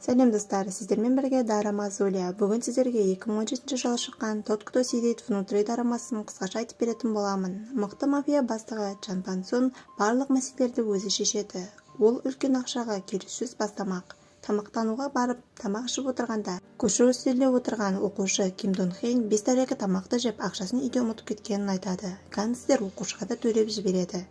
Сәлем достар, сіздермен бірге Дара Мазулия. Бүгін сіздерге 2017 жылы шыққан «Тот, кто сидит внутри» дорамасын қысқаша айтып беретін боламын. Мықты мафия бастығы Чан Пан Сун барлық мәселелерді өзі шешеді. Ол үлкен ақшаға келіссөз бастамақ. Тамақтануға барып, тамақ ішіп отырғанда, көше үстелде отырған оқушы Ким Дон Хейн 5 тәрелкі тамақты жеп ақшасын үйде ұмытып кеткенін айтады. Гангстер оқушыға да төлеп жібереді.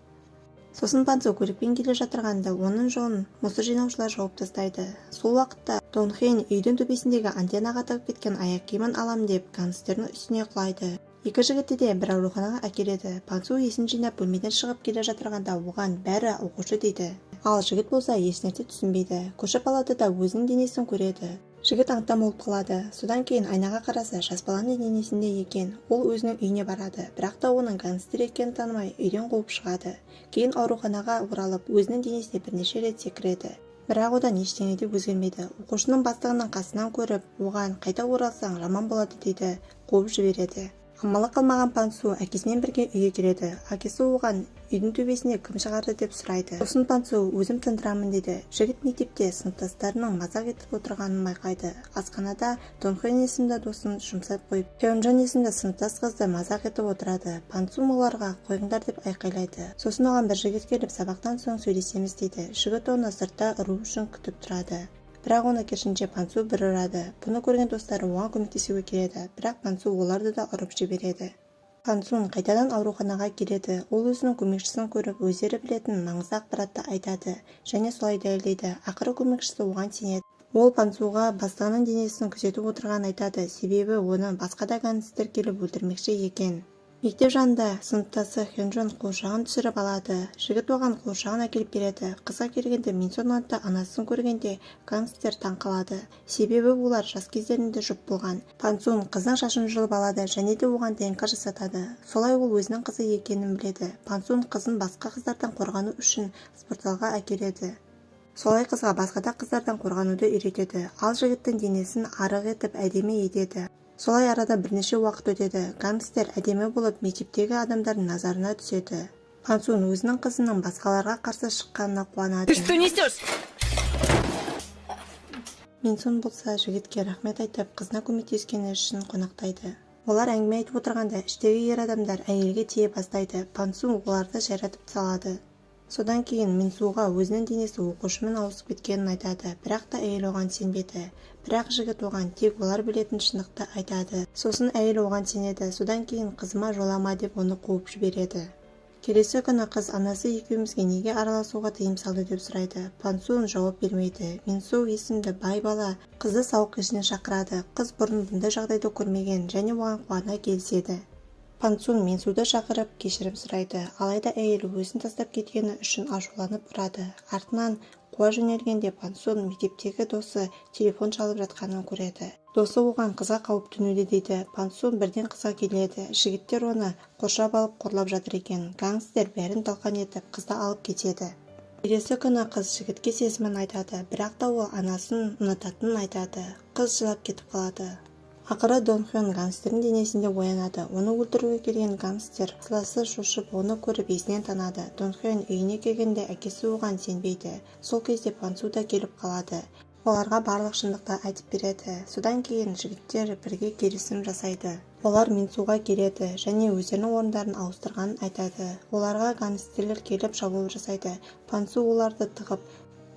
Сосын Пан Сун көлікпен келе жатырғанда оның жолын мұсы жинаушылар жауып тастайды. Сол уақытта Дон Хейн үйдің төбесіндегі антеннаға тығып кеткен аяқ киімін алам деп гангстердің үстіне құлайды. Екі жігітті де бір ауруханаға әкеледі. Пан Сун есін жинап бөлмеден шығып келе жатырғанда оған бәрі оқушы дейді. Ал жігіт болса ешнәрсе түсінбейді. Көрші палатада өзінің денесін көреді. Жігіт аң-таң болып қалады. Содан кейін айнаға қараса, жас баланың денесінде екен. Ол өзінің үйіне барады, бірақ та оның гангстер екенін танымай үйден қуып шығады. Кейін ауруханаға оралып, өзінің денесіне бірнеше рет секіреді. Бірақ одан ештеңе де өзгермейді. Оқушының бастығының қасынан көріп, оған қайта оралсаң жаман болады дейді, қуып жібереді. Амалы қалмаған Пан Сун әкесімен бірге үйге келеді. Әкесі оған үйдің төбесіне кім шығарды деп сұрайды. Сосын Пан Сун өзім тындырамын дейді. Жігіт мектепте сыныптастарының мазақ етіп отырғанын байқайды. Асханада Дон Хейн есімді досын жұмсап қойып, Хёнджон есімді сыныптас қызды мазақ етіп отырады. Пан Сун оларға қойыңдар деп айқайлайды. Сосын оған бір жігіт келіп, сабақтан соң сөйлесеміз дейді. Жігіт оны сыртта ұру үшін күтіп тұрады. Бірақ оны керісінше Пан Сун бір ұрады. Бұны көрген достары оған көмектесуге келеді, бірақ Пан Сун оларды да ұрып жібереді. Пан Сун қайтадан ауруханаға келеді. Ол өзінің көмекшісін көріп, өздері білетін маңызды ақпаратты айтады және солай дәлелдейді. Ақыры көмекшісі оған сенеді. Ол Пан Сунға бастығының денесін күзетіп отырғанын айтады, себебі оны басқа да гангстер келіп өлтірмекші екен. Мектеп жанында сыныптасы Хёнджон қуыршағын түсіріп алады. Жігіт оған қуыршағын әкеліп береді. Қызға келгенде Мин Сон атты анасын көргенде гангстер таң қалады. Себебі олар жас кездерінде жұп болған. Пан Сун қыздың шашын жұлып алады және де оған ДНК жасатады. Солай ол өзінің қызы екенін біледі. Пан Сун қызын басқа қыздардан қорғану үшін спортзалға әкеледі. Солай қызға басқа да қыздардан қорғануды үйретеді. Ал жігіттің денесін арық етіп әдемі етеді. Солай арада бірнеше уақыт өтеді. Гангстер әдемі болып мектептегі адамдардың назарына түседі. Пан Сун өзінің қызының басқаларға қарсы шыққанына қуанады. Мин Сон болса жігітке рахмет айтып, қызына көмектескені үшін қонақтайды. Олар әңгіме айтып отырғанда іштегі ер адамдар әйелге тие бастайды. Пан Сун оларды жайратып салады. Содан кейін Мин Сонға өзінің денесі оқушымен ауысып кеткенін айтады, бірақ та әйел оған сенбеді. Бірақ жігіт оған тек олар білетін шындықты айтады. Сосын әйел оған сенеді. Содан кейін қызыма жолама деп оны қуып жібереді. Келесі күні қыз анасы екеумізге неге араласуға тыйым салды деп сұрайды. Пан Сун жауап бермейді. Мин Сон есімді бай бала қызды сауық кешіне шақырады. Қыз бұрын бұндай жағдайды көрмеген және оған қуана келіседі. Пан Сун Мин Сонды шақырып кешірім сұрайды. Алайда әйел өзін тастап кеткені үшін ашуланып ұрады. Артынан қуа жөнелгенде Пан Сун мектептегі досы телефон шалып жатқанын көреді. Досы оған қызға қауіп төнуде дейді. Пан Сун бірден қызға келеді. Жігіттер оны қоршап алып қорлап жатыр екен. Гангстер бәрін талқан етіп қызды алып кетеді. Келесі күні қыз жігітке сезімін айтады, бірақ та ол анасын ұнататынын айтады. Қыз жылап кетіп қалады. Ақыры Дон Хейн гангстердің денесінде оянады. Оны өлтіруге келген гангстер сыласы шошып оны көріп есінен танады. Дон Хейн үйіне келгенде әкесі оған сенбейді. Сол кезде Пан Сун да келіп қалады. Оларға барлық шындықты айтып береді. Содан кейін жігіттер бірге келісім жасайды. Олар Мин Сонға келеді және өздерінің орындарын ауыстырғанын айтады. Оларға гангстерлер келіп шабуыл жасайды. Пан Сун оларды тығып,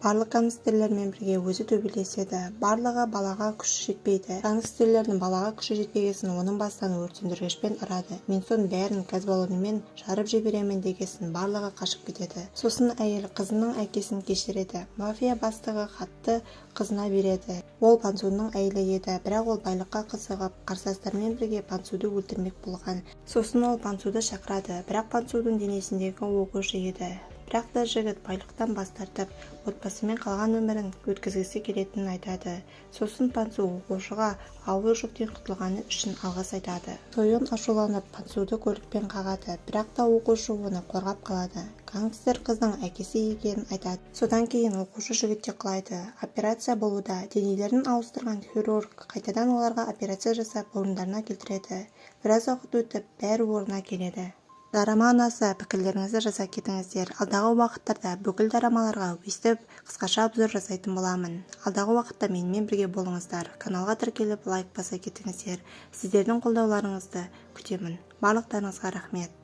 барлық гангстерлермен бірге өзі төбелеседі. Барлығы балаға күші жетпейді. Гангстерлердің балаға күші жетпегесін оның бастан өрт сөндіргішпен ұрады. Мин Сон бәрін газ баллонымен жарып жіберемін дегесін барлығы қашып кетеді. Сосын әйел қызының әкесін кешіреді. Мафия бастығы хатты қызына береді. Ол Пан Сунның әйелі еді, бірақ ол байлыққа қызығып, қарсыластарымен бірге Пан Сунды өлтірмек болған. Сосын ол Пан Сунды шақырады, бірақ Пан Сунның денесіндегі оқушы еді. Бірақ та жігіт байлықтан бас тартып, отбасымен қалған өмірін өткізгісі келетінін айтады. Сосын Пан Сун оқушыға ауыр жүктен құтылғаны үшін алғыс айтады. Сойон ашуланып Пан Сунды көлікпен қағады, бірақ та оқушы оны қорғап қалады. Гангстер қыздың әкесі екенін айтады. Содан кейін оқушы жігітте құлайды. Операция болуда. Денелерін ауыстырған хирург қайтадан оларға операция жасап орындарына келтіреді. Біраз уақыт өтіп бәрі орнына келеді. Дарама ұнаса пікірлеріңізді жаза кетіңіздер. Алдағы уақыттарда бүкіл дарамаларға өйстіп қысқаша обзор жасайтын боламын. Алдағы уақытта менімен бірге болыңыздар. Каналға тіркеліп лайк баса кетіңіздер. Сіздердің қолдауларыңызды күтемін. Барлықтарыңызға рахмет.